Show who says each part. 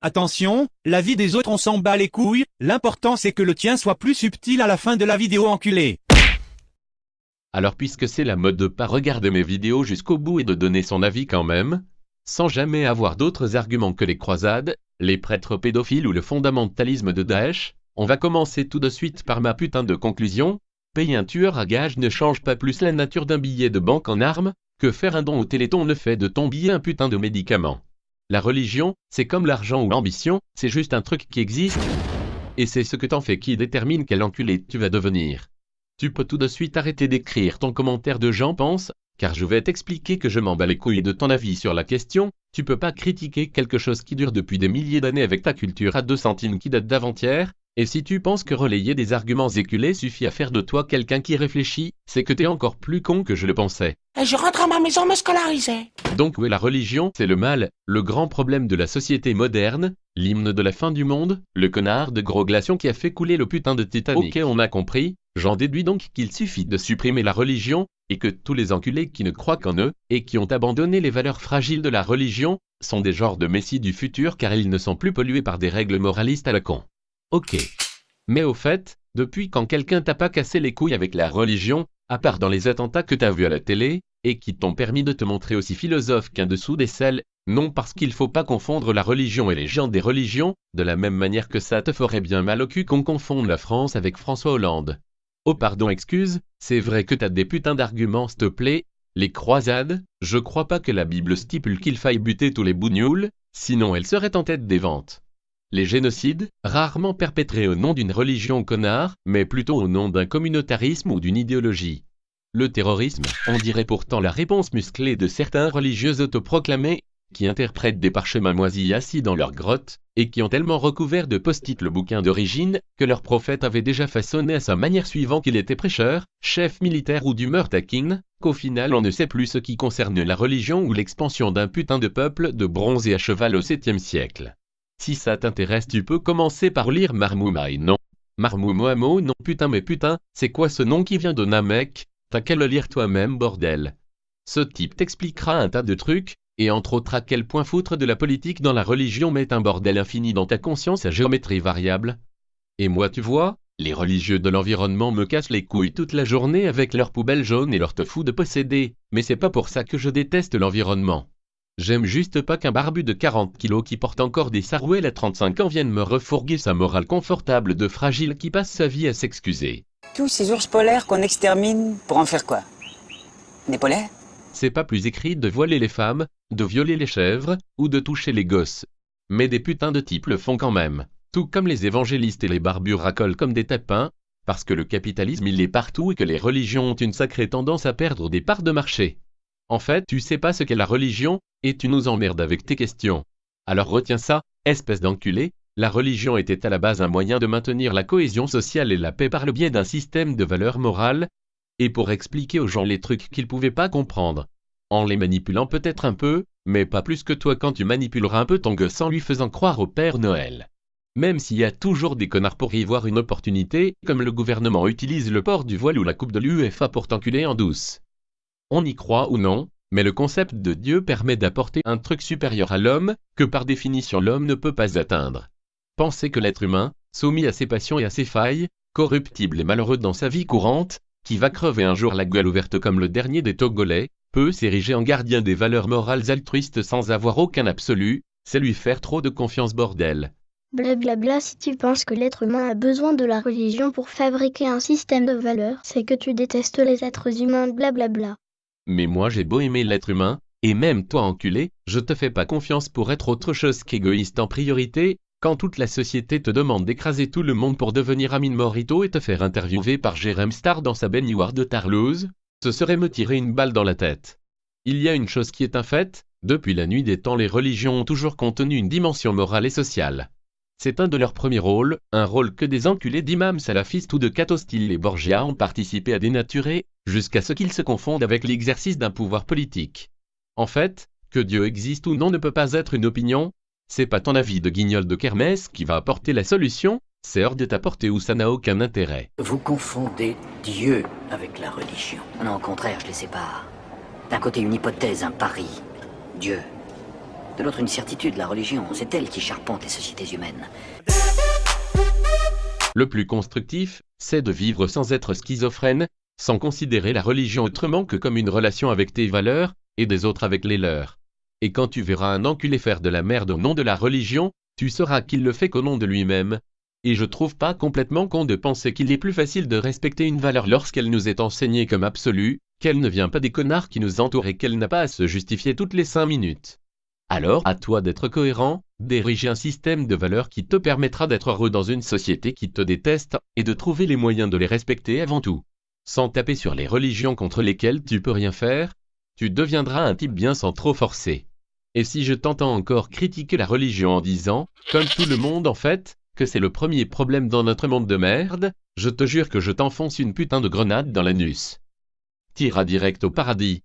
Speaker 1: Attention, la vie des autres on s'en bat les couilles, l'important c'est que le tien soit plus subtil à la fin de la vidéo enculé.
Speaker 2: Alors puisque c'est la mode de pas regarder mes vidéos jusqu'au bout et de donner son avis quand même, sans jamais avoir d'autres arguments que les croisades, les prêtres pédophiles ou le fondamentalisme de Daesh, on va commencer tout de suite par ma putain de conclusion. Payer un tueur à gage ne change pas plus la nature d'un billet de banque en armes, que faire un don au Téléthon ne fait de ton billet un putain de médicament. La religion, c'est comme l'argent ou l'ambition, c'est juste un truc qui existe, et c'est ce que t'en fais qui détermine quel enculé tu vas devenir. Tu peux tout de suite arrêter d'écrire ton commentaire de J'en pense, car je vais t'expliquer que je m'en bats les couilles de ton avis sur la question. Tu peux pas critiquer quelque chose qui dure depuis des milliers d'années avec ta culture à 2 centimes qui date d'avant-hier, et si tu penses que relayer des arguments éculés suffit à faire de toi quelqu'un qui réfléchit, c'est que t'es encore plus con que je le pensais.
Speaker 3: Et je rentre à ma maison me scolariser.
Speaker 2: Donc oui, la religion, c'est le mal, le grand problème de la société moderne, l'hymne de la fin du monde, le connard de gros glaçons qui a fait couler le putain de Titanic. Ok, on a compris, j'en déduis donc qu'il suffit de supprimer la religion, et que tous les enculés qui ne croient qu'en eux, et qui ont abandonné les valeurs fragiles de la religion, sont des genres de messies du futur car ils ne sont plus pollués par des règles moralistes à la con. Ok. Mais au fait, depuis quand quelqu'un t'a pas cassé les couilles avec la religion, à part dans les attentats que t'as vus à la télé, et qui t'ont permis de te montrer aussi philosophe qu'un dessous des selles, non parce qu'il faut pas confondre la religion et les gens des religions, de la même manière que ça te ferait bien mal au cul qu'on confonde la France avec François Hollande. Oh pardon excuse, c'est vrai que t'as des putains d'arguments s'te plaît, les croisades, je crois pas que la Bible stipule qu'il faille buter tous les bougnoules, sinon elle serait en tête des ventes. Les génocides, rarement perpétrés au nom d'une religion connard, mais plutôt au nom d'un communautarisme ou d'une idéologie. Le terrorisme, on dirait pourtant la réponse musclée de certains religieux autoproclamés, qui interprètent des parchemins moisis assis dans leur grotte, et qui ont tellement recouvert de post-it le bouquin d'origine, que leur prophète avait déjà façonné à sa manière suivant qu'il était prêcheur, chef militaire ou d'humeur taquine, qu'au final on ne sait plus ce qui concerne la religion ou l'expansion d'un putain de peuple de bronze et à cheval au 7e siècle. Si ça t'intéresse tu peux commencer par lire Marmoumaï non. Marmoumoamo non putain mais putain, c'est quoi ce nom qui vient de Namek? T'as qu'à le lire toi-même bordel. Ce type t'expliquera un tas de trucs, et entre autres à quel point foutre de la politique dans la religion met un bordel infini dans ta conscience à géométrie variable. Et moi tu vois, les religieux de l'environnement me cassent les couilles toute la journée avec leurs poubelles jaunes et leur tofu de posséder, mais c'est pas pour ça que je déteste l'environnement. J'aime juste pas qu'un barbu de 40 kilos qui porte encore des sarouels à 35 ans vienne me refourguer sa morale confortable de fragile qui passe sa vie à s'excuser.
Speaker 4: Tous ces ours polaires qu'on extermine pour en faire quoi? Des polaires?
Speaker 2: C'est pas plus écrit de voiler les femmes, de violer les chèvres, ou de toucher les gosses. Mais des putains de types le font quand même. Tout comme les évangélistes et les barbus racolent comme des tapins, parce que le capitalisme il est partout et que les religions ont une sacrée tendance à perdre des parts de marché. En fait, tu sais pas ce qu'est la religion, et tu nous emmerdes avec tes questions. Alors retiens ça, espèce d'enculé, la religion était à la base un moyen de maintenir la cohésion sociale et la paix par le biais d'un système de valeurs morales, et pour expliquer aux gens les trucs qu'ils pouvaient pas comprendre. En les manipulant peut-être un peu, mais pas plus que toi quand tu manipuleras un peu ton gosse en lui faisant croire au Père Noël. Même s'il y a toujours des connards pour y voir une opportunité, comme le gouvernement utilise le port du voile ou la coupe de l'UEFA pour t'enculer en douce. On y croit ou non, mais le concept de Dieu permet d'apporter un truc supérieur à l'homme, que par définition l'homme ne peut pas atteindre. Pensez que l'être humain, soumis à ses passions et à ses failles, corruptible et malheureux dans sa vie courante, qui va crever un jour la gueule ouverte comme le dernier des Togolais, peut s'ériger en gardien des valeurs morales altruistes sans avoir aucun absolu, c'est lui faire trop de confiance bordel.
Speaker 5: Blablabla, si tu penses que l'être humain a besoin de la religion pour fabriquer un système de valeurs, c'est que tu détestes les êtres humains, blablabla.
Speaker 2: Mais moi j'ai beau aimer l'être humain, et même toi enculé, je te fais pas confiance pour être autre chose qu'égoïste en priorité, quand toute la société te demande d'écraser tout le monde pour devenir Amin Morito et te faire interviewer par Jérém Star dans sa baignoire de Tarlouse, ce serait me tirer une balle dans la tête. Il y a une chose qui est un fait, depuis la nuit des temps les religions ont toujours contenu une dimension morale et sociale. C'est un de leurs premiers rôles, un rôle que des enculés d'imams salafistes ou de Catostille et Borgia ont participé à dénaturer, jusqu'à ce qu'ils se confondent avec l'exercice d'un pouvoir politique. En fait, que Dieu existe ou non ne peut pas être une opinion, c'est pas ton avis de guignol de kermesse qui va apporter la solution, c'est hors de ta portée ou ça n'a aucun intérêt.
Speaker 6: Vous confondez Dieu avec la religion. Non, au contraire, je les sépare. D'un côté une hypothèse, un pari. Dieu. De l'autre, une certitude, la religion. C'est elle qui charpente les sociétés humaines.
Speaker 2: Le plus constructif, c'est de vivre sans être schizophrène, sans considérer la religion autrement que comme une relation avec tes valeurs, et des autres avec les leurs. Et quand tu verras un enculé faire de la merde au nom de la religion, tu sauras qu'il le fait qu'au nom de lui-même. Et je trouve pas complètement con de penser qu'il est plus facile de respecter une valeur lorsqu'elle nous est enseignée comme absolue, qu'elle ne vient pas des connards qui nous entourent et qu'elle n'a pas à se justifier toutes les 5 minutes. Alors, à toi d'être cohérent, d'ériger un système de valeurs qui te permettra d'être heureux dans une société qui te déteste, et de trouver les moyens de les respecter avant tout. Sans taper sur les religions contre lesquelles tu peux rien faire, tu deviendras un type bien sans trop forcer. Et si je t'entends encore critiquer la religion en disant, comme tout le monde en fait, que c'est le premier problème dans notre monde de merde, je te jure que je t'enfonce une putain de grenade dans l'anus. T'iras direct au paradis.